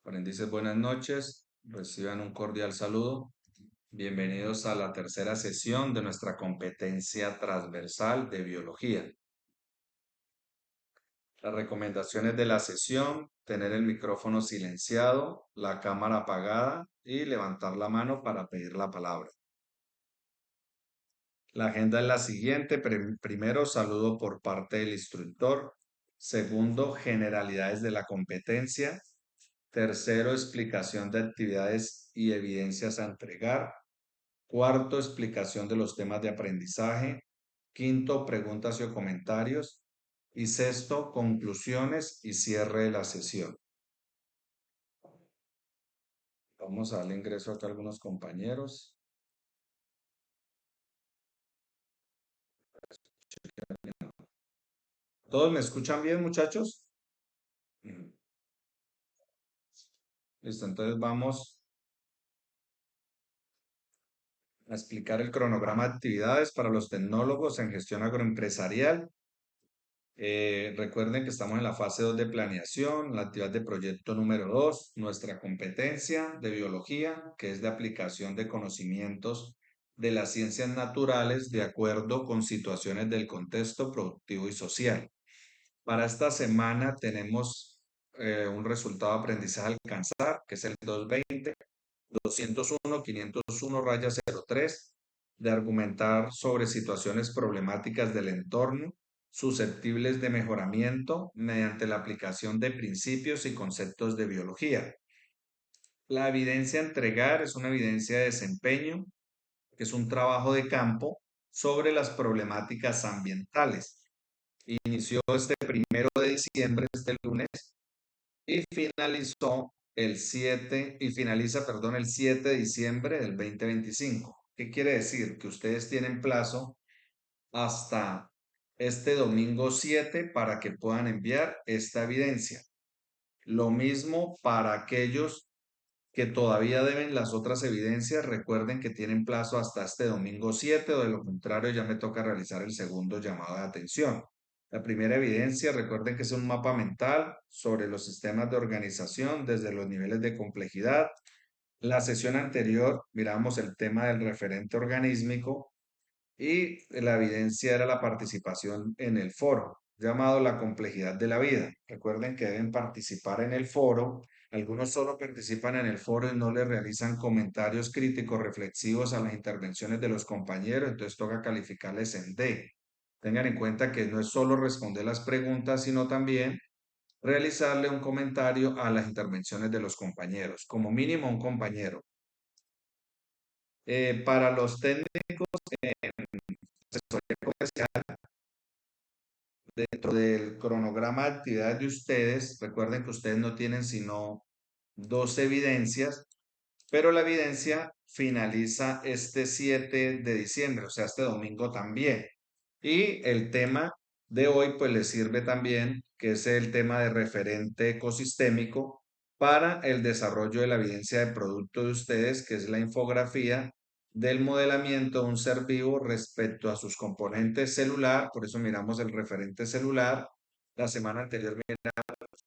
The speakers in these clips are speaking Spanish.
Aprendices, buenas noches. Reciban un cordial saludo. Bienvenidos a la tercera sesión de nuestra competencia transversal de biología. Las recomendaciones de la sesión: tener el micrófono silenciado, la cámara apagada y levantar la mano para pedir la palabra. La agenda es la siguiente. Primero, saludo por parte del instructor. Segundo, generalidades de la competencia. Tercero, explicación de actividades y evidencias a entregar. Cuarto, explicación de los temas de aprendizaje. Quinto, preguntas y comentarios. Y sexto, conclusiones y cierre de la sesión. Vamos a darle ingreso acá a algunos compañeros. ¿Todos me escuchan bien, muchachos? Ujú. Listo, entonces vamos a explicar el cronograma de actividades para los tecnólogos en gestión agroempresarial. Recuerden que estamos en la fase 2 de planeación, la actividad de proyecto número 2, nuestra competencia de biología, que es de aplicación de conocimientos de las ciencias naturales de acuerdo con situaciones del contexto productivo y social. Para esta semana tenemos un resultado de aprendizaje a alcanzar, que es el 220-201-501-03, de argumentar sobre situaciones problemáticas del entorno susceptibles de mejoramiento mediante la aplicación de principios y conceptos de biología. La evidencia a entregar es una evidencia de desempeño, que es un trabajo de campo sobre las problemáticas ambientales. Inició este 1 de diciembre, este lunes, y finaliza, perdón, el 7 de diciembre del 2025. ¿Qué quiere decir? Que ustedes tienen plazo hasta este domingo 7 para que puedan enviar esta evidencia. Lo mismo para aquellos que todavía deben las otras evidencias. Recuerden que tienen plazo hasta este domingo 7, o de lo contrario ya me toca realizar el segundo llamado de atención. La primera evidencia, recuerden que es un mapa mental sobre los sistemas de organización desde los niveles de complejidad. La sesión anterior miramos el tema del referente organísmico y la evidencia era la participación en el foro, llamado la complejidad de la vida. Recuerden que deben participar en el foro. Algunos solo participan en el foro y no le realizan comentarios críticos reflexivos a las intervenciones de los compañeros, entonces toca calificarles en D. Tengan en cuenta que no es solo responder las preguntas, sino también realizarle un comentario a las intervenciones de los compañeros, como mínimo un compañero. Para los técnicos en asesoría comercial, dentro del cronograma de actividades de ustedes, recuerden que ustedes no tienen sino dos evidencias, pero la evidencia finaliza este 7 de diciembre, o sea, este domingo también. Y el tema de hoy, pues les sirve también, que es el tema de referente ecosistémico para el desarrollo de la evidencia de producto de ustedes, que es la infografía del modelamiento de un ser vivo respecto a sus componentes celular. Por eso miramos el referente celular. La semana anterior miramos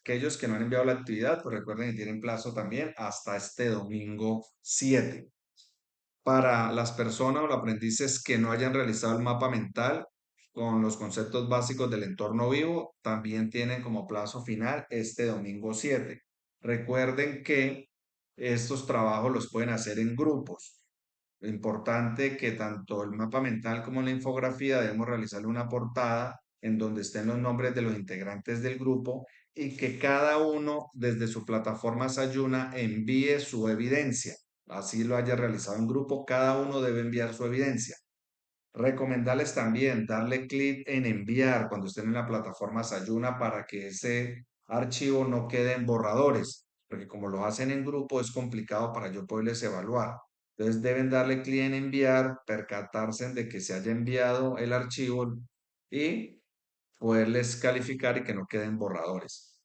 aquellos que no han enviado la actividad, pues recuerden que tienen plazo también hasta este domingo 7. Para las personas o los aprendices que no hayan realizado el mapa mental con los conceptos básicos del entorno vivo, también tienen como plazo final este domingo 7. Recuerden que estos trabajos los pueden hacer en grupos. Lo importante que tanto el mapa mental como la infografía debemos realizarle una portada en donde estén los nombres de los integrantes del grupo y que cada uno desde su plataforma Sayuna envíe su evidencia. Así lo haya realizado en grupo, cada uno debe enviar su evidencia. Recomendarles también darle clic en enviar cuando estén en la plataforma Sayuna para que ese archivo no quede en borradores, porque como lo hacen en grupo es complicado para yo poderles evaluar. Entonces deben darle clic en enviar, percatarse de que se haya enviado el archivo y poderles calificar y que no queden borradores.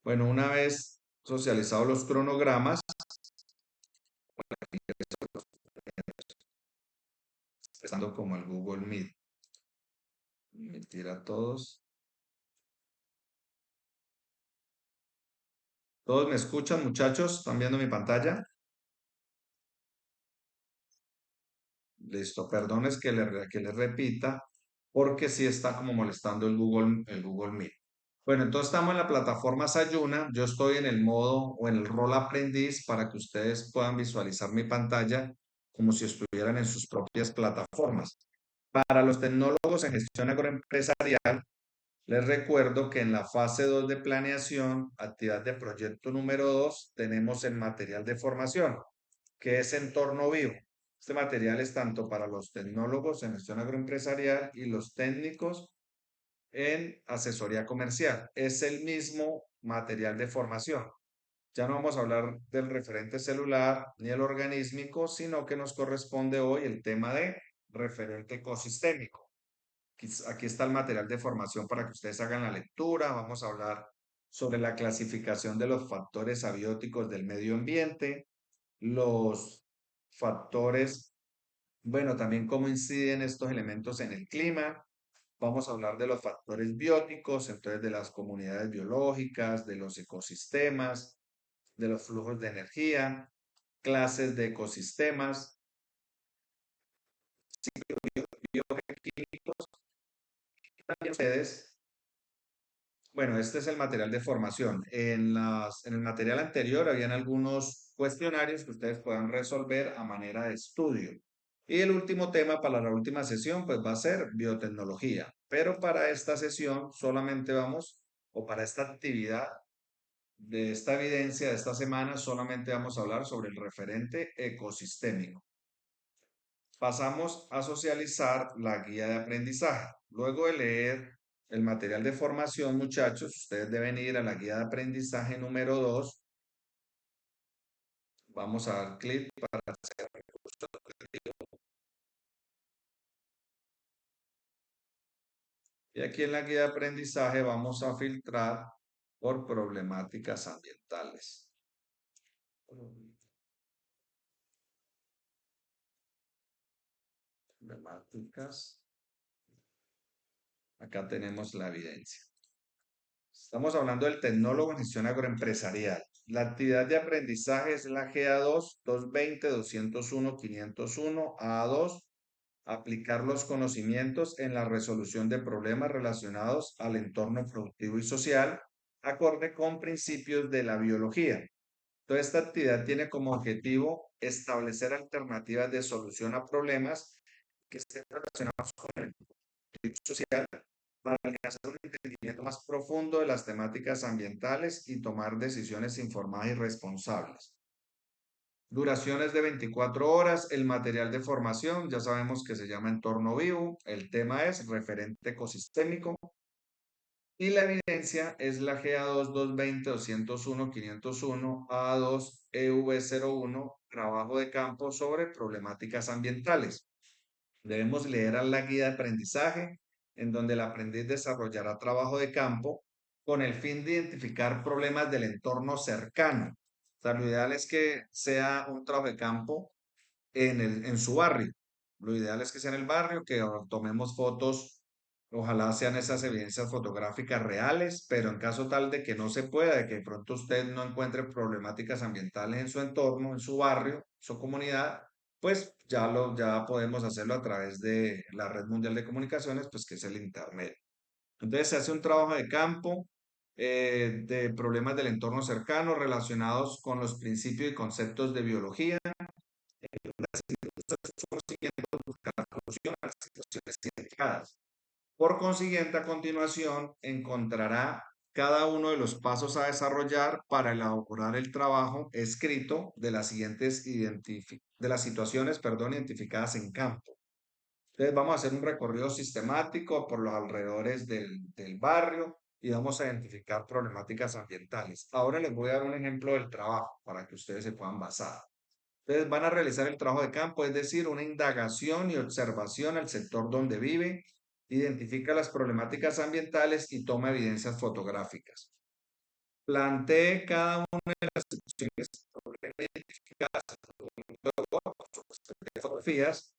Bueno, una vez socializados los cronogramas, estando como el Google Meet, emitir a todos. ¿Todos me escuchan, muchachos? ¿Están viendo mi pantalla? Listo, perdón es que les repita, porque sí está como molestando el Google Meet. Bueno, entonces estamos en la plataforma Sayuna. Yo estoy en el modo o en el rol aprendiz para que ustedes puedan visualizar mi pantalla como si estuvieran en sus propias plataformas. Para los tecnólogos en gestión agroempresarial, les recuerdo que en la fase 2 de planeación, actividad de proyecto número 2, tenemos el material de formación, que es entorno vivo. Este material es tanto para los tecnólogos en gestión agroempresarial y los técnicos en asesoría comercial. Es el mismo material de formación. Ya no vamos a hablar del referente celular ni el organísmico, sino que nos corresponde hoy el tema de referente ecosistémico. Aquí está el material de formación para que ustedes hagan la lectura. Vamos a hablar sobre la clasificación de los factores abióticos del medio ambiente, los factores, bueno, también cómo inciden estos elementos en el clima. Vamos a hablar de los factores bióticos, entonces de las comunidades biológicas, de los ecosistemas, de los flujos de energía, clases de ecosistemas, bioquímicos. También ustedes, bueno, este es el material de formación. En el material anterior habían algunos cuestionarios que ustedes puedan resolver a manera de estudio. Y el último tema para la última sesión, pues va a ser biotecnología. Pero para esta sesión solamente vamos, o para esta actividad de esta evidencia de esta semana, solamente vamos a hablar sobre el referente ecosistémico. Pasamos a socializar la guía de aprendizaje. Luego de leer el material de formación, muchachos, ustedes deben ir a la guía de aprendizaje número 2. Vamos a dar clic para hacer recurso objetivo. Y aquí en la guía de aprendizaje vamos a filtrar por problemáticas ambientales. Problemáticas. Acá tenemos la evidencia. Estamos hablando del tecnólogo en gestión agroempresarial. La actividad de aprendizaje es la GA2, 220, 201, 501, A2. Aplicar los conocimientos en la resolución de problemas relacionados al entorno productivo y social, acorde con principios de la biología. Toda esta actividad tiene como objetivo establecer alternativas de solución a problemas que estén relacionados con el productivo social para alcanzar un entendimiento más profundo de las temáticas ambientales y tomar decisiones informadas y responsables. Duraciones de 24 horas, el material de formación, ya sabemos que se llama entorno vivo, el tema es referente ecosistémico y la evidencia es la GA2 220 201 501 A2 EV01, trabajo de campo sobre problemáticas ambientales. Debemos leer a la guía de aprendizaje, en donde el aprendiz desarrollará trabajo de campo con el fin de identificar problemas del entorno cercano. O sea, lo ideal es que sea un trabajo de campo en su barrio. Lo ideal es que sea en el barrio, que tomemos fotos, ojalá sean esas evidencias fotográficas reales, pero en caso tal de que no se pueda, de que de pronto usted no encuentre problemáticas ambientales en su entorno, en su barrio, su comunidad, pues ya podemos hacerlo a través de la Red Mundial de Comunicaciones, pues que es el Internet. Entonces se hace un trabajo de campo de problemas del entorno cercano relacionados con los principios y conceptos de biología, a las situaciones identificadas. Por consiguiente, a continuación encontrará cada uno de los pasos a desarrollar para elaborar el trabajo escrito de las siguientes de las situaciones, perdón, identificadas en campo. Entonces vamos a hacer un recorrido sistemático por los alrededores del barrio y vamos a identificar problemáticas ambientales. Ahora les voy a dar un ejemplo del trabajo para que ustedes se puedan basar. Entonces van a realizar el trabajo de campo, es decir, una indagación y observación al sector donde vive, identifica las problemáticas ambientales y toma evidencias fotográficas. Plantee cada una de las situaciones identificadas en fotografías,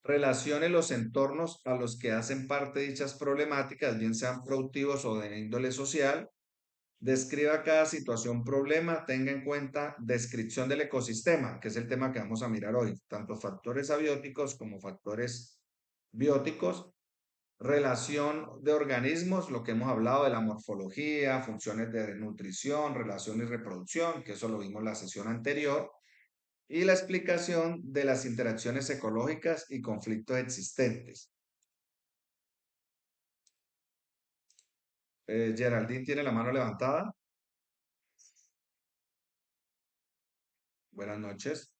relacione los entornos a los que hacen parte dichas problemáticas, bien sean productivos o de índole social, Describa cada situación, problema, tenga en cuenta descripción del ecosistema, que es el tema que vamos a mirar hoy, tanto factores abióticos como factores bióticos, relación de organismos, lo que hemos hablado de la morfología, funciones de nutrición, relación y reproducción, que eso lo vimos en la sesión anterior, y la explicación de las interacciones ecológicas y conflictos existentes. Geraldine tiene la mano levantada. Buenas noches.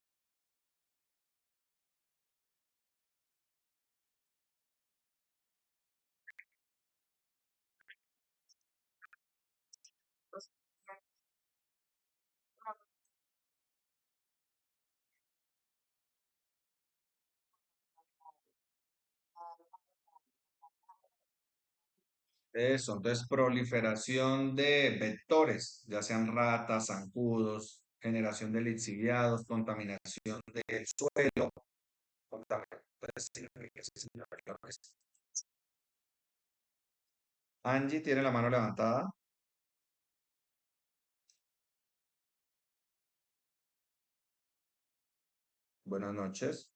Eso, entonces proliferación de vectores, ya sean ratas, zancudos, generación de lixiviados, contaminación del suelo, contaminación. Entonces, significa sí, señora, claro que sí. Angie tiene la mano levantada. Buenas noches.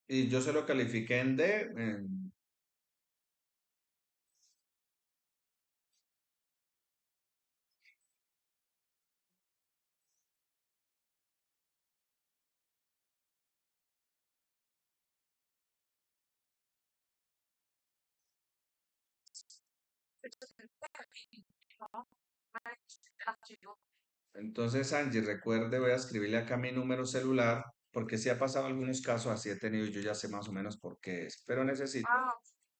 Y yo se lo califiqué en D. Entonces, Angie, recuerde, voy a escribirle acá mi número celular, porque si ha pasado algunos casos así he tenido, yo ya sé más o menos por qué es, pero necesito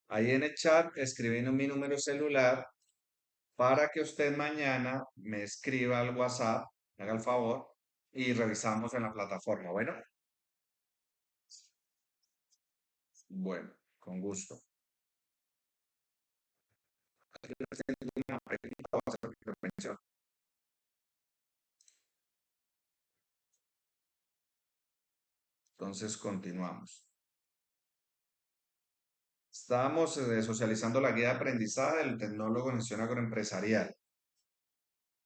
ahí en el chat escribiendo mi número celular para que usted mañana me escriba al WhatsApp, me haga el favor, y revisamos en la plataforma. Bueno, bueno, con gusto. Una pregunta, voy a hacer intervención. Entonces, continuamos. Estamos socializando la guía de aprendizaje del tecnólogo en gestión agroempresarial.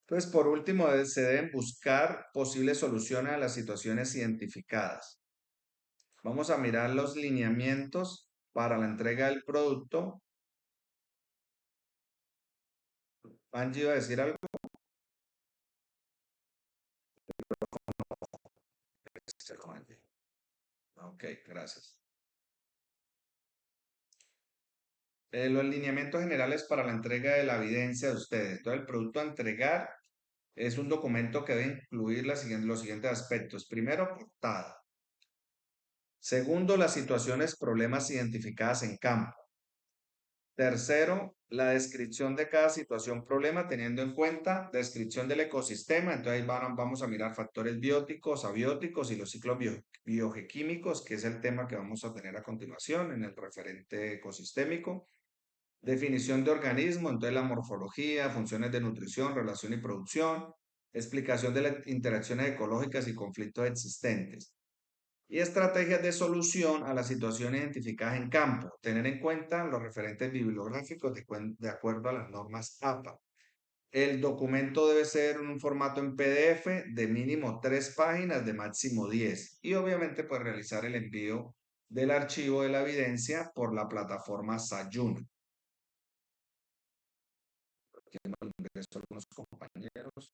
Entonces, por último, se deben buscar posibles soluciones a las situaciones identificadas. Vamos a mirar los lineamientos para la entrega del producto. Angie iba a decir algo. Ok, gracias. Los lineamientos generales para la entrega de la evidencia de ustedes. Entonces, el producto a entregar es un documento que debe incluir los siguientes aspectos. Primero, portada. Segundo, las situaciones, problemas identificadas en campo. Tercero, la descripción de cada situación, problema, teniendo en cuenta descripción del ecosistema. Entonces, vamos a mirar factores bióticos, abióticos y los ciclos biogequímicos, que es el tema que vamos a tener a continuación en el referente ecosistémico. Definición de organismo, entonces la morfología, funciones de nutrición, relación y producción, explicación de las interacciones ecológicas y conflictos existentes. Y estrategias de solución a las situaciones identificadas en campo. Tener en cuenta los referentes bibliográficos de acuerdo a las normas APA. El documento debe ser en un formato en PDF de mínimo 3 páginas, de máximo 10. Y obviamente pues realizar el envío del archivo de la evidencia por la plataforma Sayun. Que no ingreso algunos compañeros.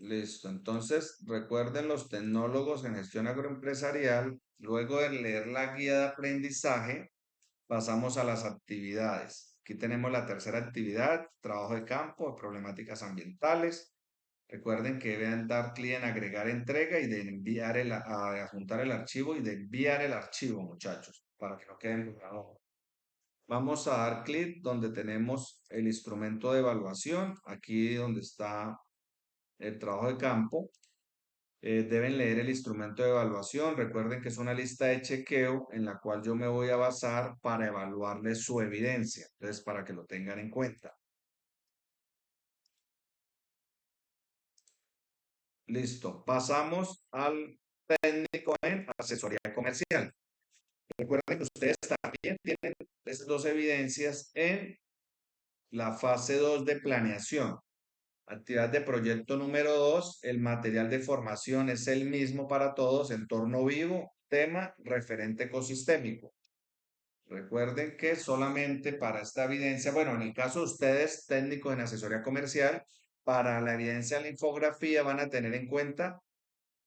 Listo, entonces recuerden los tecnólogos en gestión agroempresarial, luego de leer la guía de aprendizaje, pasamos a las actividades. Aquí tenemos la tercera actividad, trabajo de campo, problemáticas ambientales. Recuerden que deben dar clic en agregar entrega y de enviar a adjuntar el archivo y de enviar el archivo, muchachos, para que no queden borrados. Vamos a dar clic donde tenemos el instrumento de evaluación, aquí donde está el trabajo de campo. Deben leer el instrumento de evaluación. Recuerden que es una lista de chequeo en la cual yo me voy a basar para evaluarles su evidencia. Entonces, para que lo tengan en cuenta. Listo. Pasamos al técnico en asesoría comercial. Recuerden que ustedes también tienen esas dos evidencias en la fase 2 de planeación. Actividad de proyecto número 2, el material de formación es el mismo para todos, entorno vivo, tema, referente ecosistémico. Recuerden que solamente para esta evidencia, bueno, en el caso de ustedes, técnicos en asesoría comercial, para la evidencia de la infografía van a tener en cuenta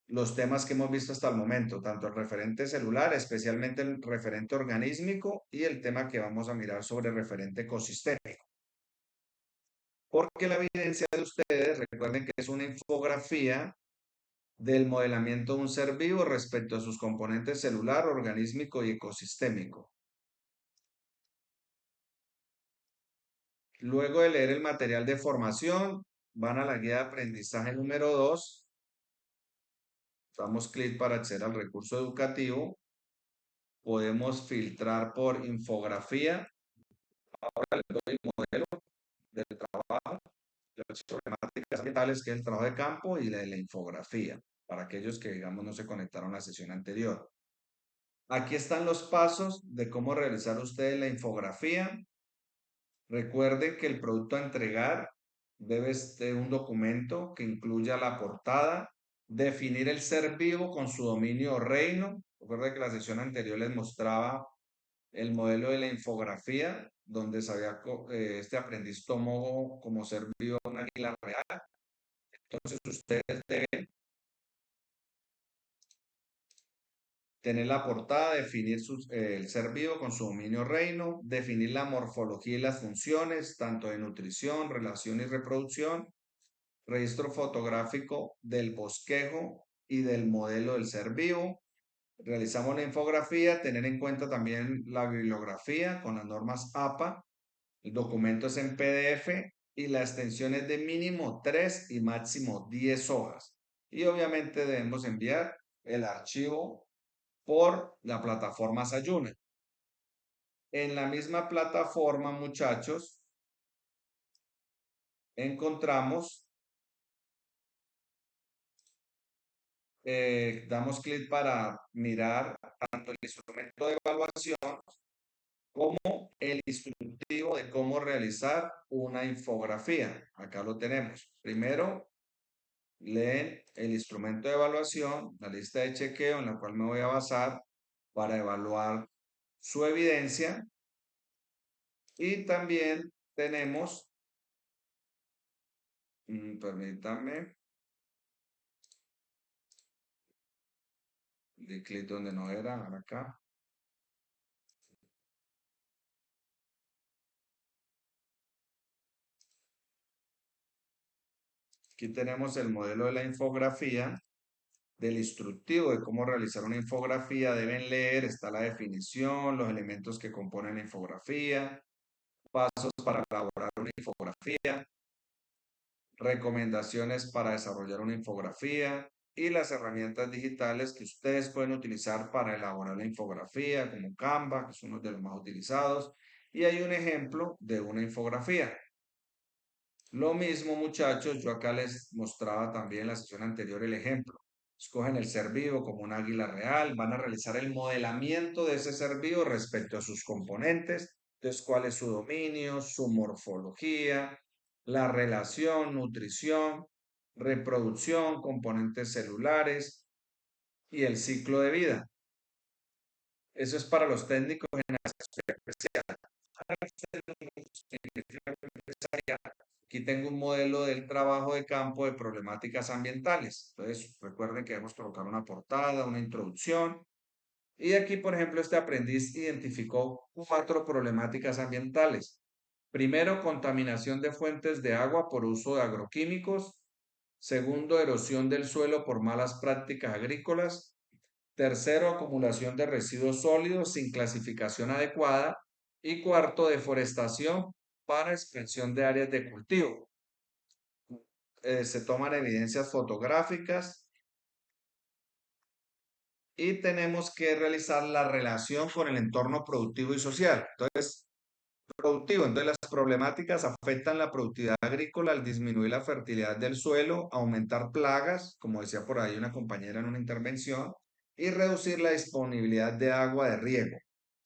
los temas que hemos visto hasta el momento, tanto el referente celular, especialmente el referente organísmico y el tema que vamos a mirar sobre el referente ecosistémico. Porque la evidencia de ustedes, recuerden que es una infografía del modelamiento de un ser vivo respecto a sus componentes celular, organísmico y ecosistémico. Luego de leer el material de formación, van a la guía de aprendizaje número 2. Damos clic para acceder al recurso educativo. Podemos filtrar por infografía. Ahora le doy el modelo del trabajo, de las problemáticas ambientales, que es el trabajo de campo, y de la infografía, para aquellos que, digamos, no se conectaron a la sesión anterior. Aquí están los pasos de cómo realizar ustedes la infografía. Recuerde que el producto a entregar debe ser un documento que incluya la portada, definir el ser vivo con su dominio o reino. Recuerde que la sesión anterior les mostraba el modelo de la infografía, donde este aprendiz tomó como ser vivo una águila real. Entonces ustedes deben tener la portada, definir el ser vivo con su dominio reino, definir la morfología y las funciones, tanto de nutrición, relación y reproducción, registro fotográfico del bosquejo y del modelo del ser vivo. Realizamos la infografía, tener en cuenta también la bibliografía con las normas APA. El documento es en PDF y la extensión es de mínimo 3 y máximo 10 hojas. Y obviamente debemos enviar el archivo por la plataforma Sayuna. En la misma plataforma, muchachos, encontramos, damos clic para mirar tanto el instrumento de evaluación como el instructivo de cómo realizar una infografía. Acá lo tenemos. Primero, leen el instrumento de evaluación, la lista de chequeo en la cual me voy a basar para evaluar su evidencia. Y también tenemos, permítanme, di clic donde no era, ahora acá. Aquí tenemos el modelo de la infografía, del instructivo de cómo realizar una infografía. Deben leer, está la definición, los elementos que componen la infografía, pasos para elaborar una infografía, recomendaciones para desarrollar una infografía y las herramientas digitales que ustedes pueden utilizar para elaborar la infografía, como Canva, que es uno de los más utilizados. Y hay un ejemplo de una infografía. Lo mismo, muchachos, yo acá les mostraba también en la sesión anterior el ejemplo. Escogen el ser vivo como un águila real, van a realizar el modelamiento de ese ser vivo respecto a sus componentes, entonces cuál es su dominio, su morfología, la relación, nutrición, reproducción, componentes celulares y el ciclo de vida. Eso es para los técnicos en asesoría especial. Aquí tengo un modelo del trabajo de campo de problemáticas ambientales. Entonces, recuerden que debemos colocar una portada, una introducción. Y aquí, por ejemplo, este aprendiz identificó 4 problemáticas ambientales. Primero, contaminación de fuentes de agua por uso de agroquímicos. Segundo, erosión del suelo por malas prácticas agrícolas. Tercero, acumulación de residuos sólidos sin clasificación adecuada. Y cuarto, deforestación para expansión de áreas de cultivo. Se toman evidencias fotográficas y tenemos que realizar la relación con el entorno productivo y social. Entonces, productivo. Entonces, las problemáticas afectan la productividad agrícola al disminuir la fertilidad del suelo, aumentar plagas, como decía por ahí una compañera en una intervención, y reducir la disponibilidad de agua de riego.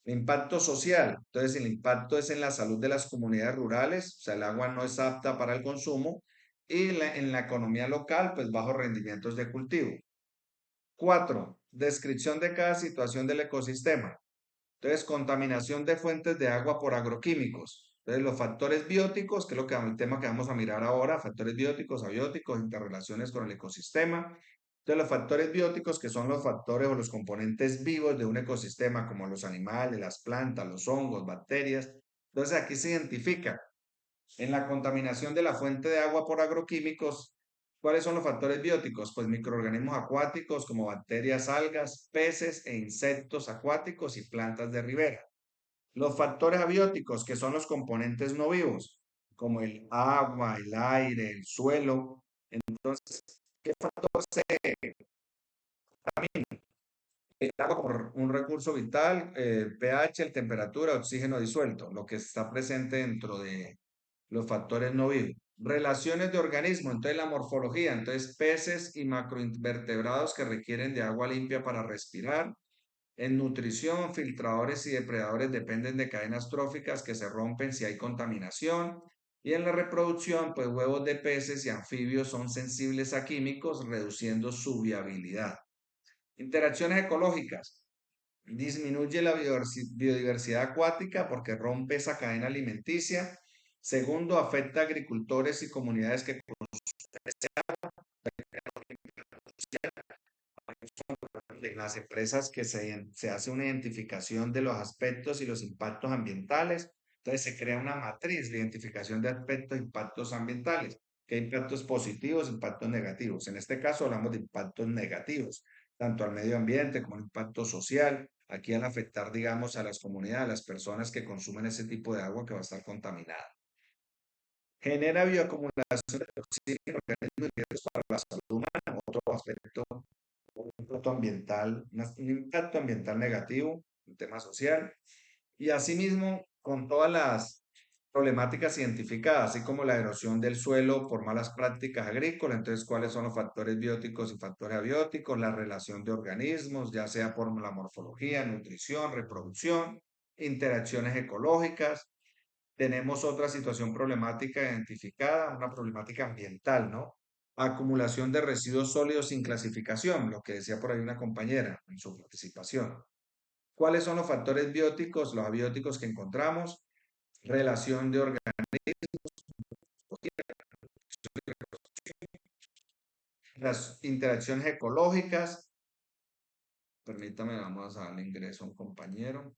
El impacto social. Entonces, el impacto es en la salud de las comunidades rurales, o sea, el agua no es apta para el consumo, y en la economía local, pues bajos rendimientos de cultivo. Cuatro, descripción de cada situación del ecosistema. Entonces, contaminación de fuentes de agua por agroquímicos. Entonces, los factores bióticos, que es lo que, el tema que vamos a mirar ahora, factores bióticos, abióticos, interrelaciones con el ecosistema. Entonces, los factores bióticos, que son los factores o los componentes vivos de un ecosistema, como los animales, las plantas, los hongos, bacterias. Entonces, aquí se identifica en la contaminación de la fuente de agua por agroquímicos. ¿Cuáles son los factores bióticos? Pues microorganismos acuáticos como bacterias, algas, peces e insectos acuáticos y plantas de ribera. Los factores abióticos, que son los componentes no vivos, como el agua, el aire, el suelo. Entonces, ¿qué factor se el agua como un recurso vital? pH, el temperatura, oxígeno disuelto, lo que está presente dentro de los factores no vivos. Relaciones de organismo, entonces la morfología, entonces peces y macroinvertebrados que requieren de agua limpia para respirar. En nutrición, filtradores y depredadores dependen de cadenas tróficas que se rompen si hay contaminación. Y en la reproducción, pues huevos de peces y anfibios son sensibles a químicos, reduciendo su viabilidad. Interacciones ecológicas. Disminuye la biodiversidad acuática porque rompe esa cadena alimenticia. Segundo, afecta a agricultores y comunidades que de las empresas que se hace una identificación de los aspectos y los impactos ambientales. Entonces se crea una matriz de identificación de aspectos e impactos ambientales. ¿Qué impactos positivos, impactos negativos? En este caso hablamos de impactos negativos, tanto al medio ambiente como al impacto social. Aquí al afectar, digamos, a las comunidades, a las personas que consumen ese tipo de agua que va a estar contaminada. Genera bioacumulación de oxígeno, organismos y riesgos para la salud humana, otro aspecto un impacto ambiental, un impacto ambiental negativo, un tema social, y asimismo con todas las problemáticas identificadas, así como la erosión del suelo por malas prácticas agrícolas, entonces cuáles son los factores bióticos y factores abióticos, la relación de organismos, ya sea por la morfología, nutrición, reproducción, interacciones ecológicas. Tenemos otra situación problemática identificada, una problemática ambiental, ¿no? Acumulación de residuos sólidos sin clasificación, lo que decía por ahí una compañera en su participación. ¿Cuáles son los factores bióticos, los abióticos que encontramos? Relación de organismos, las interacciones ecológicas. Permítame, vamos a darle ingreso a un compañero.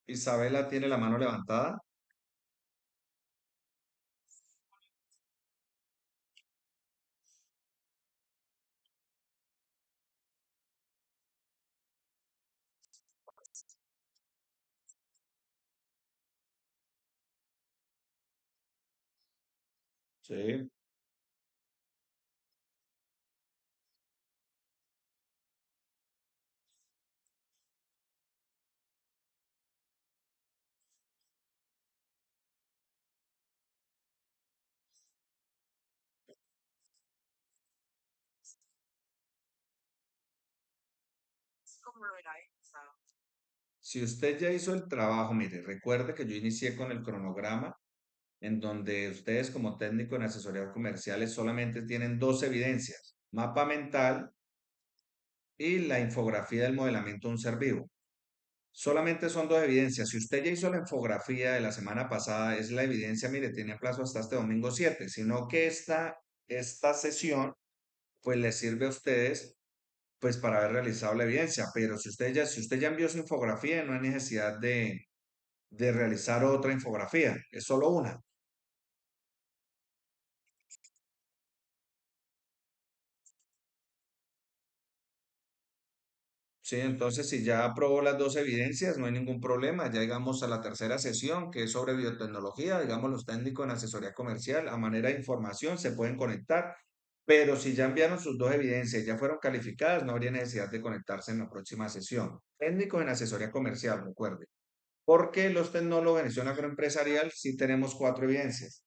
Isabela tiene la mano levantada. Sí. Si usted ya hizo el trabajo, mire, recuerde que yo inicié con el cronograma en donde ustedes como técnico en asesoría comerciales solamente tienen dos evidencias, mapa mental y la infografía del modelamiento de un ser vivo. Solamente son dos evidencias. Si usted ya hizo la infografía de la semana pasada, es la evidencia, mire, tiene plazo hasta este domingo 7, sino que esta sesión pues les sirve a ustedes pues para haber realizado la evidencia, pero si usted ya envió su infografía, no hay necesidad de realizar otra infografía, es solo una. Sí, entonces si ya aprobó las dos evidencias, no hay ningún problema. Ya llegamos a la tercera sesión, que es sobre biotecnología. Digamos, los técnicos en asesoría comercial, a manera de información, se pueden conectar. Pero si ya enviaron sus dos evidencias, ya fueron calificadas, no habría necesidad de conectarse en la próxima sesión. Técnicos en asesoría comercial, recuerde. Porque los tecnólogos en gestión agroempresarial sí tenemos cuatro evidencias,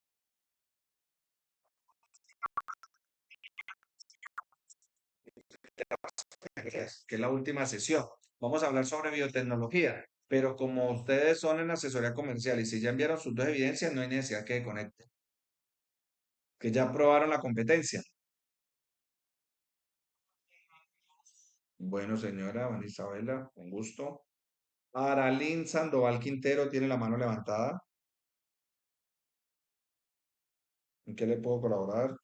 que es la última sesión. Vamos a hablar sobre biotecnología, pero como ustedes son en asesoría comercial y si ya enviaron sus dos evidencias, no hay necesidad que conecten, que ya aprobaron la competencia. Bueno, señora, bueno, Isabela, con gusto. Aralín Sandoval Quintero tiene la mano levantada. ¿En qué le puedo colaborar?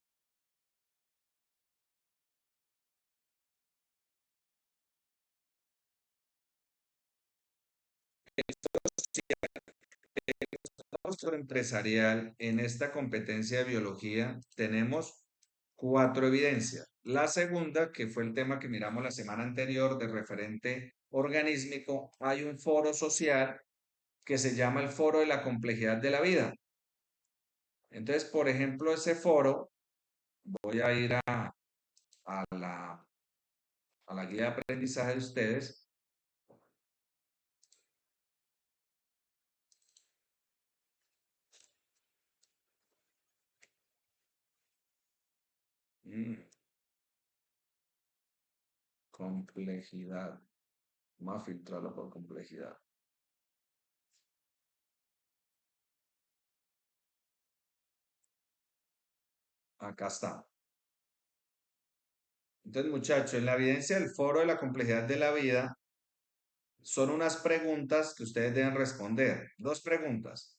Rostro empresarial, en esta competencia de biología tenemos cuatro evidencias. La segunda, que fue el tema que miramos la semana anterior de referente organísmico, hay un foro social que se llama el Foro de la Complejidad de la Vida. Entonces, por ejemplo, ese foro, voy a ir a a la guía de aprendizaje de ustedes. Mm, complejidad. Vamos a filtrarlo por complejidad. Acá está. Entonces, muchachos, en la evidencia del Foro de la Complejidad de la Vida, son unas preguntas que ustedes deben responder. Dos preguntas.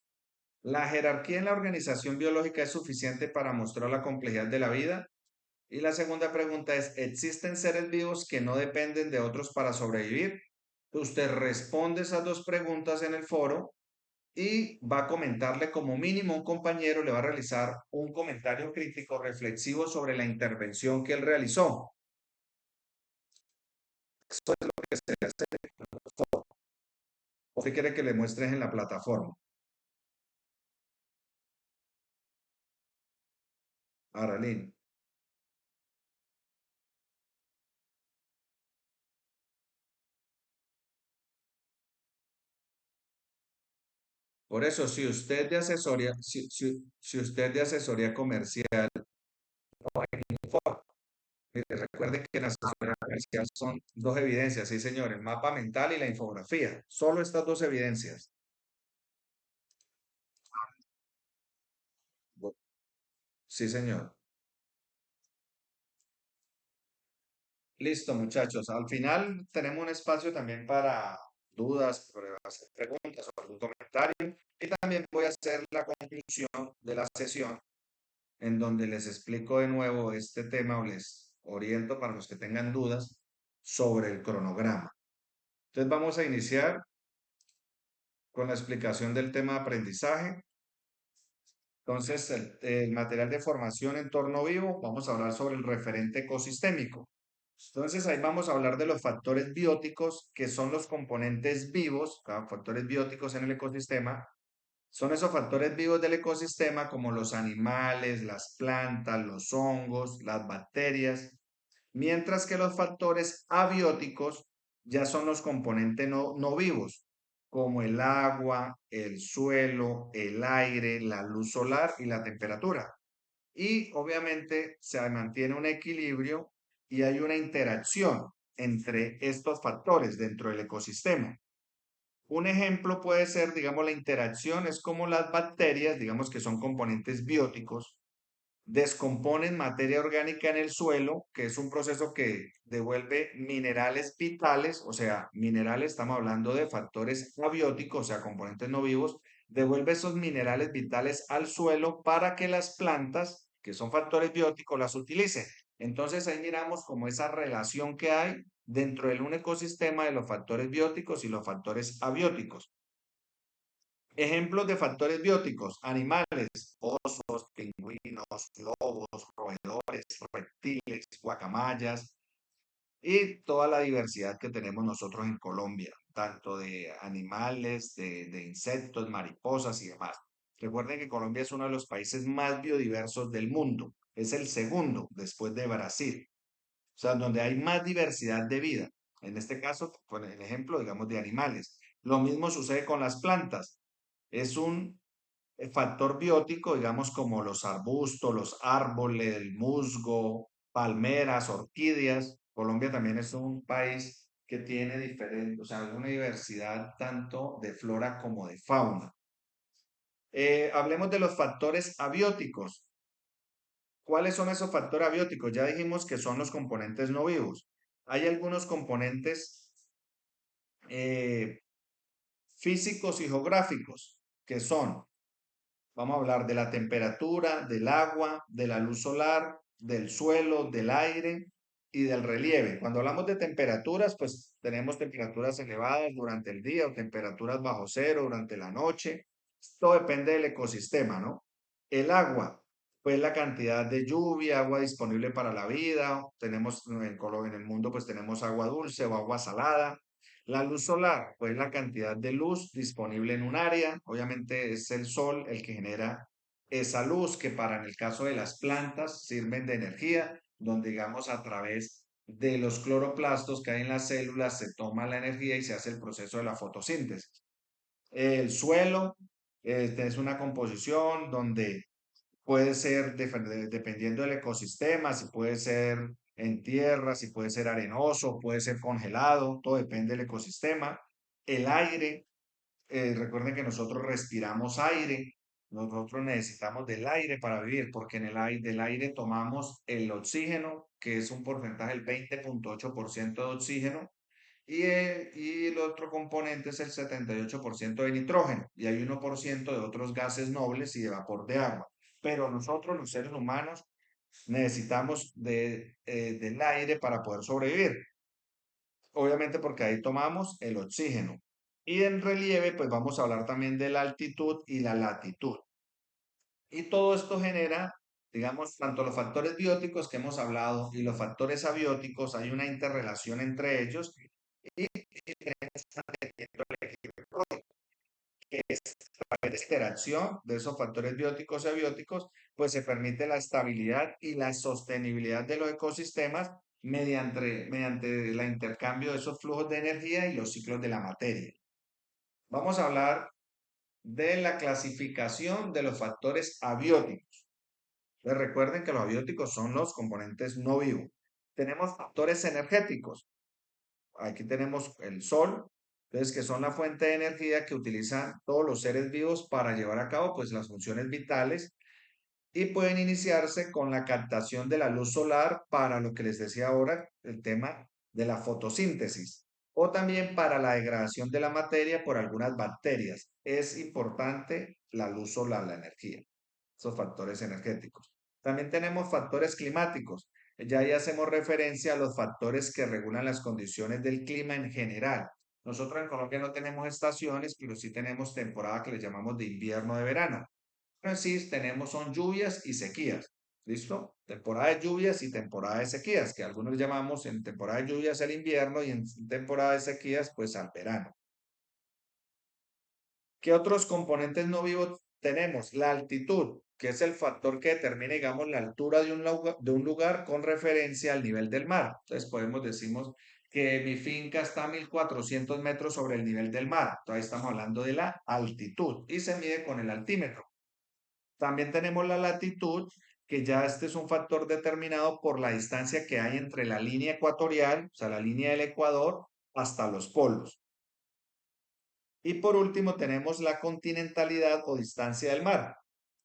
¿La jerarquía en la organización biológica es suficiente para mostrar la complejidad de la vida? Y la segunda pregunta es, ¿existen seres vivos que no dependen de otros para sobrevivir? Usted responde esas dos preguntas en el foro y va a comentarle como mínimo un compañero le va a realizar un comentario crítico reflexivo sobre la intervención que él realizó. Eso es lo que se hace en el foro. ¿O qué quiere que le muestres en la plataforma? Aralín. Por eso, si usted de asesoría, si usted de asesoría comercial, recuerde que en asesoría comercial son dos evidencias, sí señor, el mapa mental y la infografía, solo estas dos evidencias. Sí señor. Listo, muchachos. Al final tenemos un espacio también para dudas, para hacer preguntas o algún comentario. Y también voy a hacer la conclusión de la sesión en donde les explico de nuevo este tema o les oriento para los que tengan dudas sobre el cronograma. Entonces vamos a iniciar con la explicación del tema de aprendizaje. Entonces, el material de formación en entorno vivo, vamos a hablar sobre el referente ecosistémico. Entonces, ahí vamos a hablar de los factores bióticos, que son los componentes vivos, factores bióticos en el ecosistema. Son esos factores vivos del ecosistema como los animales, las plantas, los hongos, las bacterias, mientras que los factores abióticos ya son los componentes no vivos, como el agua, el suelo, el aire, la luz solar y la temperatura. Y obviamente se mantiene un equilibrio y hay una interacción entre estos factores dentro del ecosistema. Un ejemplo puede ser, digamos, la interacción es como las bacterias, digamos que son componentes bióticos, descomponen materia orgánica en el suelo, que es un proceso que devuelve minerales vitales, o sea, minerales, estamos hablando de factores abióticos, o sea, componentes no vivos, devuelve esos minerales vitales al suelo para que las plantas, que son factores bióticos, las utilicen. Entonces ahí miramos como esa relación que hay dentro de un ecosistema de los factores bióticos y los factores abióticos. Ejemplos de factores bióticos, animales, osos, pingüinos, lobos, roedores, reptiles, guacamayas. y toda la diversidad que tenemos nosotros en Colombia, tanto de animales, de insectos, mariposas y demás. Recuerden que Colombia es uno de los países más biodiversos del mundo, es el segundo después de Brasil, o sea, donde hay más diversidad de vida. En este caso, con el ejemplo, digamos, de animales. Lo mismo sucede con las plantas. Es un factor biótico, digamos, como los arbustos, los árboles, el musgo, palmeras, orquídeas. Colombia también es un país que tiene diferente, o sea, una diversidad tanto de flora como de fauna. Hablemos de los factores abióticos. ¿Cuáles son esos factores abióticos? Ya dijimos que son los componentes no vivos. Hay algunos componentes eh, físicos y geográficos que son. Vamos a hablar de la temperatura, del agua, de la luz solar, del suelo, del aire y del relieve. Cuando hablamos de temperaturas, pues tenemos temperaturas elevadas durante el día o temperaturas bajo cero durante la noche. Esto depende del ecosistema, ¿no? El agua, pues la cantidad de lluvia, agua disponible para la vida. Tenemos en el mundo, pues tenemos agua dulce o agua salada. La luz solar, pues la cantidad de luz disponible en un área. Obviamente es el sol el que genera esa luz que para en el caso de las plantas sirven de energía, donde digamos a través de los cloroplastos que hay en las células se toma la energía y se hace el proceso de la fotosíntesis. El suelo es una composición donde puede ser dependiendo del ecosistema, si puede ser en tierra, si puede ser arenoso, puede ser congelado, todo depende del ecosistema. El aire, recuerden que nosotros respiramos aire, nosotros necesitamos del aire para vivir, porque en el aire, del aire tomamos el oxígeno, que es un porcentaje, el 20,8% de oxígeno, y el otro componente es el 78% de nitrógeno y hay 1% de otros gases nobles y de vapor de agua. Pero nosotros, los seres humanos, necesitamos del aire para poder sobrevivir. Obviamente porque ahí tomamos el oxígeno. Y en relieve, pues vamos a hablar también de la altitud y la latitud. Y todo esto genera, digamos, tanto los factores bióticos que hemos hablado y los factores abióticos, hay una interrelación entre ellos que es la interacción de esos factores bióticos y abióticos, pues se permite la estabilidad y la sostenibilidad de los ecosistemas mediante el intercambio de esos flujos de energía y los ciclos de la materia. Vamos a hablar de la clasificación de los factores abióticos. Pues recuerden que los abióticos son los componentes no vivos. Tenemos factores energéticos. Aquí tenemos el sol, entonces que son la fuente de energía que utilizan todos los seres vivos para llevar a cabo pues las funciones vitales y pueden iniciarse con la captación de la luz solar para lo que les decía ahora, el tema de la fotosíntesis o también para la degradación de la materia por algunas bacterias. Es importante la luz solar, la energía, esos factores energéticos. También tenemos factores climáticos. Ya ahí hacemos referencia a los factores que regulan las condiciones del clima en general. Nosotros en Colombia no tenemos estaciones, pero sí tenemos temporada que le llamamos de invierno de verano. Sí, tenemos son lluvias y sequías. ¿Listo? Temporada de lluvias y temporada de sequías, que algunos llamamos en temporada de lluvias el invierno y en temporada de sequías pues al verano. ¿Qué otros componentes no vivos tenemos? La altitud, que es el factor que determina, digamos, la altura de un lugar con referencia al nivel del mar. Entonces podemos decimos que mi finca está a 1400 metros sobre el nivel del mar. Entonces estamos hablando de la altitud y se mide con el altímetro. También tenemos la latitud, que ya este es un factor determinado por la distancia que hay entre la línea ecuatorial, o sea, la línea del Ecuador, hasta los polos. Y por último tenemos la continentalidad o distancia del mar,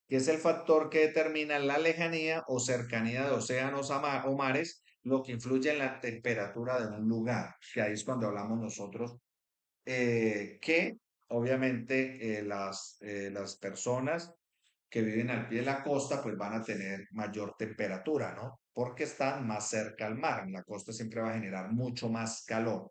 que es el factor que determina la lejanía o cercanía de océanos o mares, lo que influye en la temperatura de un lugar, que ahí es cuando hablamos nosotros que obviamente las personas que viven al pie de la costa pues van a tener mayor temperatura, ¿no? Porque están más cerca al mar. En la costa siempre va a generar mucho más calor.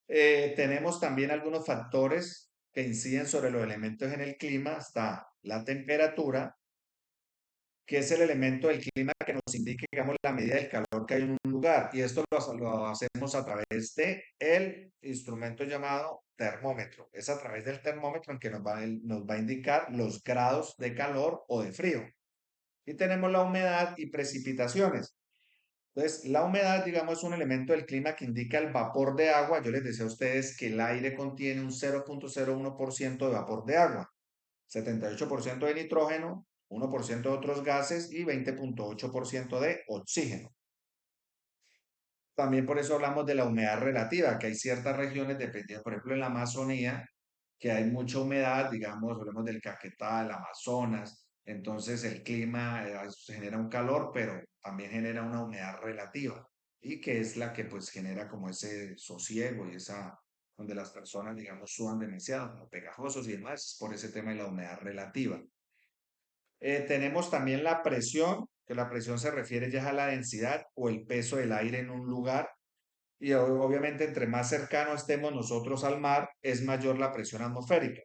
Tenemos también algunos factores que inciden sobre los elementos en el clima. Está la temperatura, que es el elemento del clima que nos indica, digamos, la medida del calor que hay en un lugar. Y esto lo hacemos a través de el instrumento llamado termómetro. Es a través del termómetro en que nos va a indicar los grados de calor o de frío. Y tenemos la humedad y precipitaciones. Entonces, la humedad, digamos, es un elemento del clima que indica el vapor de agua. Yo les decía a ustedes que el aire contiene un 0,01% de vapor de agua, 78% de nitrógeno, 1% de otros gases y 20,8% de oxígeno. También por eso hablamos de la humedad relativa, que hay ciertas regiones, dependiendo, por ejemplo, en la Amazonía, que hay mucha humedad, digamos, hablamos del Caquetá, del Amazonas, entonces el clima genera un calor, pero también genera una humedad relativa, y que es la que pues genera como ese sosiego y esa, donde las personas, digamos, sudan demasiado, como pegajosos y demás, por ese tema de la humedad relativa. Tenemos también la presión, que la presión se refiere ya a la densidad o el peso del aire en un lugar. Y obviamente entre más cercano estemos nosotros al mar, es mayor la presión atmosférica.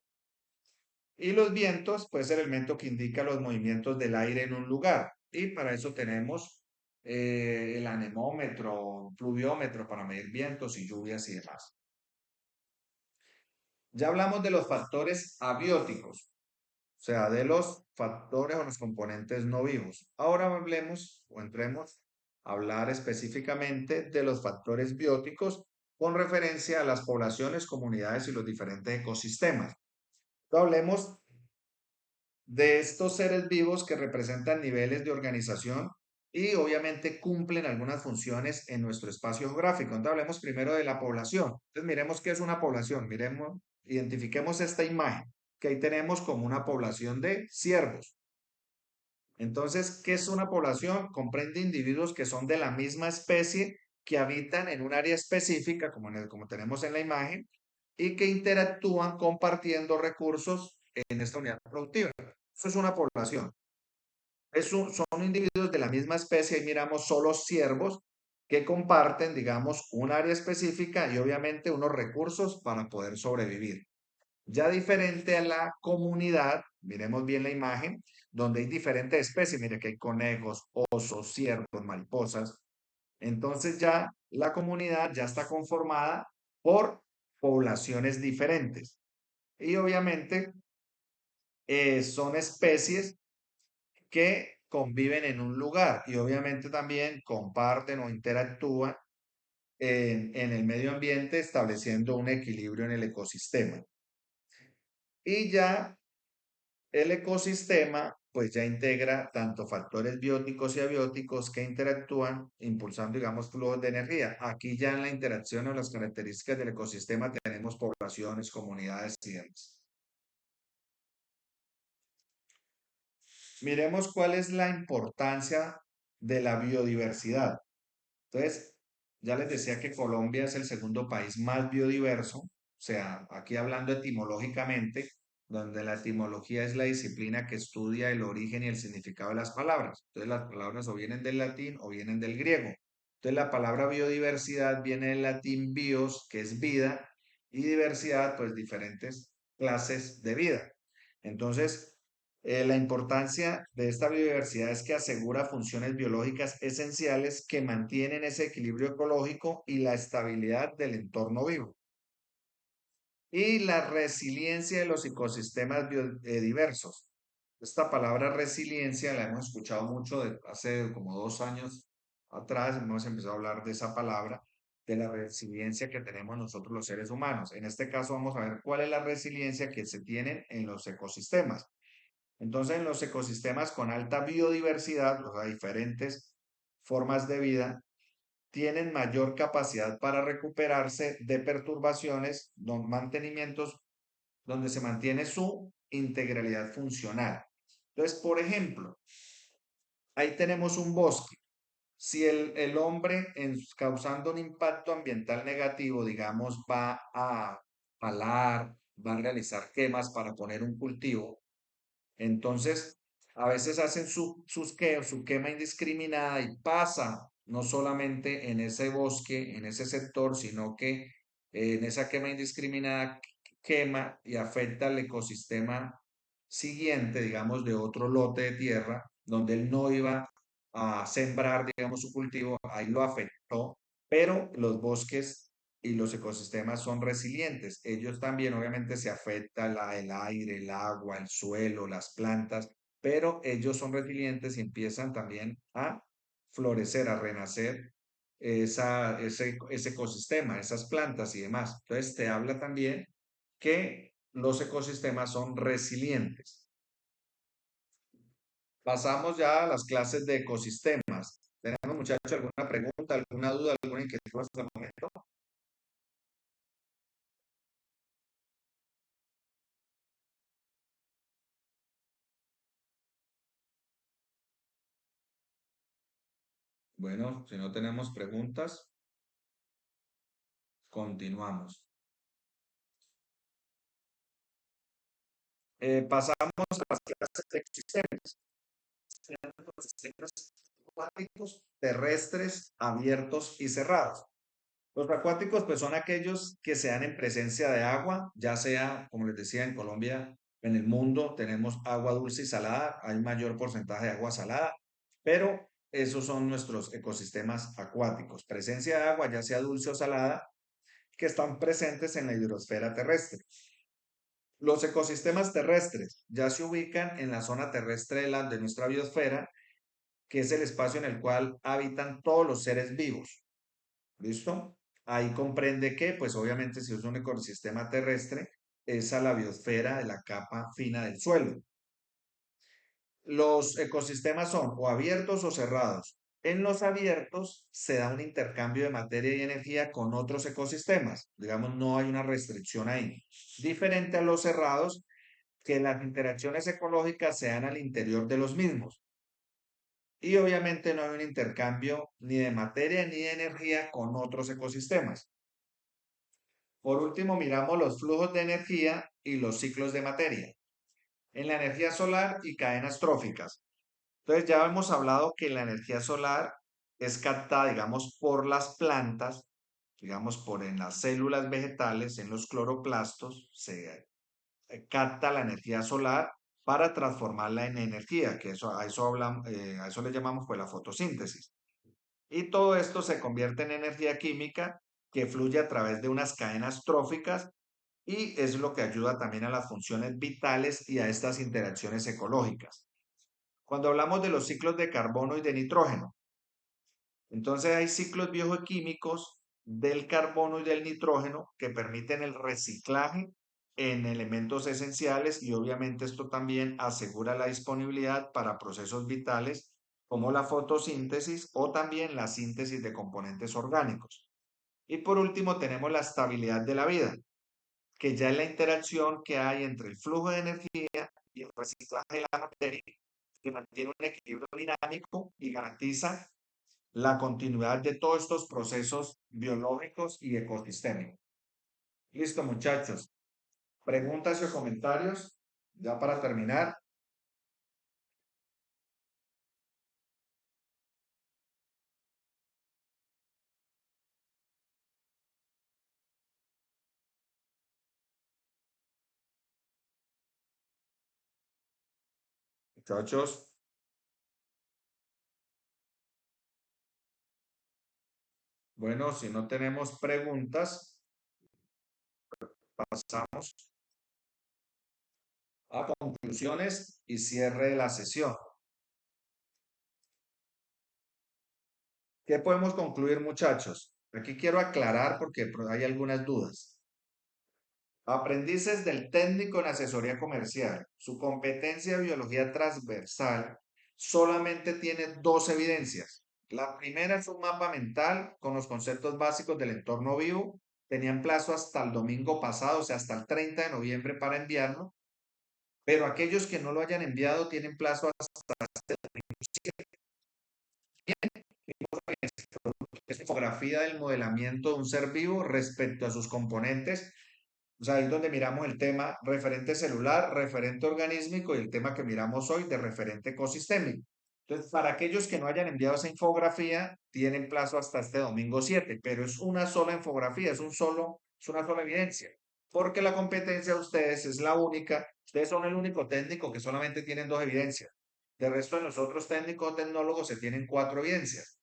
Y los vientos, pues el elemento que indica los movimientos del aire en un lugar. Y para eso tenemos el anemómetro, pluviómetro para medir vientos y lluvias y demás. Ya hablamos de los factores abióticos, o sea, de los factores o los componentes no vivos. Ahora hablemos o entremos a hablar específicamente de los factores bióticos con referencia a las poblaciones, comunidades y los diferentes ecosistemas. Hablemos de estos seres vivos que representan niveles de organización y obviamente cumplen algunas funciones en nuestro espacio geográfico. Entonces hablemos primero de la población. Entonces miremos qué es una población. Miremos, identifiquemos esta imagen que ahí tenemos como una población de ciervos. Entonces, ¿qué es una población? Comprende individuos que son de la misma especie, que habitan en un área específica, como tenemos en la imagen, y que interactúan compartiendo recursos en esta unidad productiva. Eso es una población. Son individuos de la misma especie, y miramos solo ciervos que comparten, digamos, un área específica y obviamente unos recursos para poder sobrevivir. Ya diferente a la comunidad, miremos bien la imagen, donde hay diferentes especies, mire que hay conejos, osos, ciervos, mariposas. Entonces ya la comunidad ya está conformada por poblaciones diferentes. Y obviamente son especies que conviven en un lugar y obviamente también comparten o interactúan en el medio ambiente estableciendo un equilibrio en el ecosistema. Y ya el ecosistema pues ya integra tanto factores bióticos y abióticos que interactúan impulsando, digamos, flujos de energía. Aquí ya en la interacción o las características del ecosistema tenemos poblaciones, comunidades y demás. Miremos cuál es la importancia de la biodiversidad. Entonces, ya les decía que Colombia es el segundo país más biodiverso, o sea, aquí hablando etimológicamente, donde la etimología es la disciplina que estudia el origen y el significado de las palabras. Entonces, las palabras o vienen del latín o vienen del griego. Entonces, la palabra biodiversidad viene del latín bios, que es vida, y diversidad, pues diferentes clases de vida. Entonces, la importancia de esta biodiversidad es que asegura funciones biológicas esenciales que mantienen ese equilibrio ecológico y la estabilidad del entorno vivo. Y la resiliencia de los ecosistemas diversos. Esta palabra resiliencia la hemos escuchado mucho hace como 2 años atrás, hemos empezado a hablar de esa palabra, de la resiliencia que tenemos nosotros los seres humanos. En este caso vamos a ver cuál es la resiliencia que se tiene en los ecosistemas. Entonces, en los ecosistemas con alta biodiversidad, o sea, diferentes formas de vida, tienen mayor capacidad para recuperarse de perturbaciones, mantenimientos, donde se mantiene su integralidad funcional. Entonces, por ejemplo, ahí tenemos un bosque. Si el hombre, causando un impacto ambiental negativo, digamos, va a talar, va a realizar quemas para poner un cultivo, entonces, a veces hacen su quema indiscriminada y pasa no solamente en ese bosque, en ese sector, sino que en esa quema indiscriminada quema y afecta al ecosistema siguiente, digamos, de otro lote de tierra. donde él no iba a sembrar, digamos, su cultivo, ahí lo afectó, pero los bosques y los ecosistemas son resilientes. Ellos también, obviamente, se afecta el aire, el agua, el suelo, las plantas, pero ellos son resilientes y empiezan también a florecer, a renacer ese ecosistema, esas plantas y demás. Entonces, te habla también que los ecosistemas son resilientes. Pasamos ya a las clases de ecosistemas. ¿Tenemos, muchachos, alguna pregunta, alguna duda, alguna inquietud hasta el momento? Bueno, si no tenemos preguntas, continuamos. Pasamos a las clases de ecosistemas. Ecosistemas acuáticos, terrestres, abiertos y cerrados. Los acuáticos, pues, son aquellos que se dan en presencia de agua, ya sea, como les decía, en Colombia, en el mundo tenemos agua dulce y salada, hay mayor porcentaje de agua salada, pero esos son nuestros ecosistemas acuáticos, presencia de agua, ya sea dulce o salada, que están presentes en la hidrosfera terrestre. Los ecosistemas terrestres ya se ubican en la zona terrestre de nuestra biosfera, que es el espacio en el cual habitan todos los seres vivos. ¿Listo? Ahí comprende que, pues obviamente, si es un ecosistema terrestre, es a la biosfera de la capa fina del suelo. Los ecosistemas son o abiertos o cerrados. En los abiertos se da un intercambio de materia y energía con otros ecosistemas. Digamos, no hay una restricción ahí. Diferente a los cerrados, que las interacciones ecológicas se dan al interior de los mismos. Y obviamente no hay un intercambio ni de materia ni de energía con otros ecosistemas. Por último, miramos los flujos de energía y los ciclos de materia en la energía solar y cadenas tróficas. Entonces, ya hemos hablado que la energía solar es captada, digamos, por las plantas, digamos, por en las células vegetales, en los cloroplastos, se capta la energía solar para transformarla en energía, que eso, a eso le llamamos pues la fotosíntesis. Y todo esto se convierte en energía química que fluye a través de unas cadenas tróficas y es lo que ayuda también a las funciones vitales y a estas interacciones ecológicas. Cuando hablamos de los ciclos de carbono y de nitrógeno, entonces hay ciclos bioquímicos del carbono y del nitrógeno que permiten el reciclaje en elementos esenciales y obviamente esto también asegura la disponibilidad para procesos vitales como la fotosíntesis o también la síntesis de componentes orgánicos. Y por último tenemos la estabilidad de la vida, que ya es la interacción que hay entre el flujo de energía y el reciclaje de la materia, que mantiene un equilibrio dinámico y garantiza la continuidad de todos estos procesos biológicos y ecosistémicos. Listo, muchachos. Preguntas o comentarios, ya para terminar. Muchachos, bueno, si no tenemos preguntas, pasamos a conclusiones y cierre de la sesión. ¿Qué podemos concluir, muchachos? Aquí quiero aclarar porque hay algunas dudas. Aprendices del técnico en asesoría comercial. Su competencia de biología transversal solamente tiene dos evidencias. La primera es un mapa mental con los conceptos básicos del entorno vivo. Tenían plazo hasta el domingo pasado, o sea, hasta el 30 de noviembre para enviarlo. Pero aquellos que no lo hayan enviado tienen plazo hasta este domingo 7. Es infografía del modelamiento de un ser vivo respecto a sus componentes. O sea, ahí es donde miramos el tema referente celular, referente organísmico y el tema que miramos hoy de referente ecosistémico. Entonces, para aquellos que no hayan enviado esa infografía, tienen plazo hasta este domingo 7, pero es una sola infografía, es una sola evidencia, porque la competencia de ustedes es la única, ustedes son el único técnico que solamente tienen dos evidencias. De resto, en los otros técnicos o tecnólogos se tienen 4 evidencias.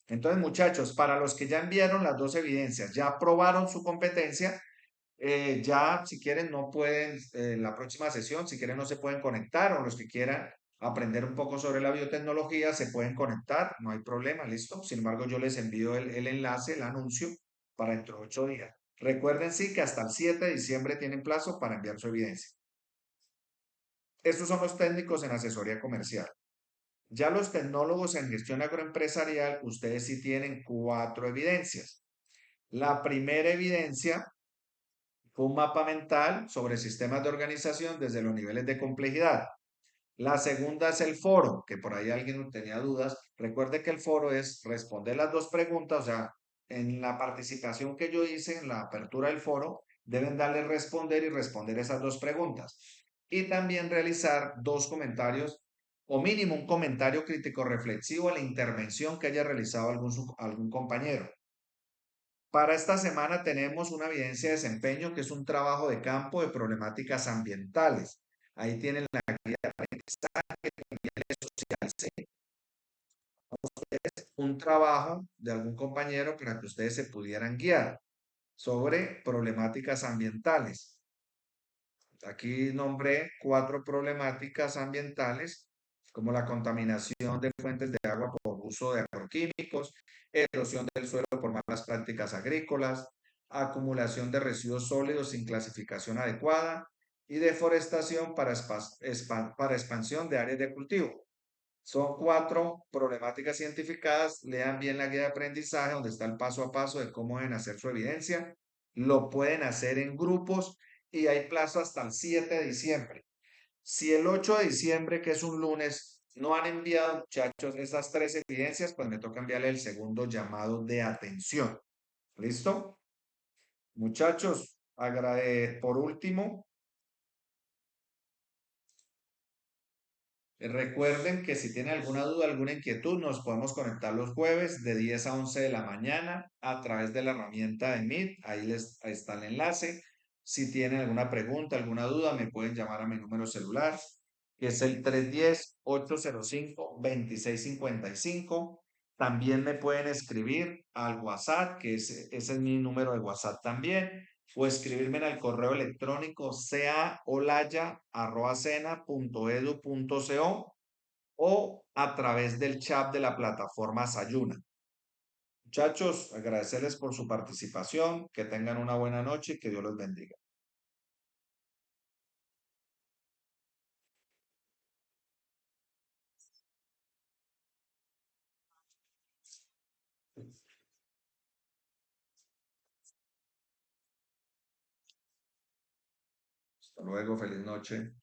Entonces, muchachos, para los que ya enviaron las 2 evidencias, ya aprobaron su competencia, ya si quieren no pueden, la próxima sesión, si quieren no se pueden conectar, o los que quieran aprender un poco sobre la biotecnología se pueden conectar, no hay problema, listo. Sin embargo, yo les envío el enlace, el anuncio para dentro de 8 días. Recuerden sí que hasta el 7 de diciembre tienen plazo para enviar su evidencia. Estos son los técnicos en asesoría comercial. Ya los tecnólogos en gestión agroempresarial, ustedes sí tienen 4 evidencias. La primera evidencia fue un mapa mental sobre sistemas de organización desde los niveles de complejidad. La segunda es el foro, que por ahí alguien tenía dudas. Recuerde que el foro es responder las 2 preguntas, o sea, en la participación que yo hice en la apertura del foro, deben darle responder y responder esas 2 preguntas. Y también realizar 2 comentarios o mínimo un comentario crítico reflexivo a la intervención que haya realizado algún compañero. Para esta semana tenemos una evidencia de desempeño que es un trabajo de campo de problemáticas ambientales. Ahí tienen la guía de aprendizaje, niveles sociales, ¿sí? Un trabajo de algún compañero para que ustedes se pudieran guiar sobre problemáticas ambientales. Aquí nombré 4 problemáticas ambientales, como la contaminación de fuentes de agua por uso de agroquímicos, erosión del suelo por malas prácticas agrícolas, acumulación de residuos sólidos sin clasificación adecuada y deforestación para expansión de áreas de cultivo. Son 4 problemáticas identificadas. Lean bien la guía de aprendizaje donde está el paso a paso de cómo deben hacer su evidencia. Lo pueden hacer en grupos y hay plazo hasta el 7 de diciembre. Si el 8 de diciembre, que es un lunes, no han enviado, muchachos, esas 3 evidencias, pues me toca enviarle el segundo llamado de atención. ¿Listo? Muchachos, por último, recuerden que si tienen alguna duda, alguna inquietud, nos podemos conectar los jueves de 10 a 11 de la mañana a través de la herramienta de Meet. Ahí está el enlace. Si tienen alguna pregunta, alguna duda, me pueden llamar a mi número celular, que es el 310-805-2655. También me pueden escribir al WhatsApp, ese es mi número de WhatsApp también, o escribirme en el correo electrónico caolaya@cena.edu.co o a través del chat de la plataforma Sayuna. Muchachos, agradecerles por su participación, que tengan una buena noche y que Dios los bendiga. Hasta luego, feliz noche.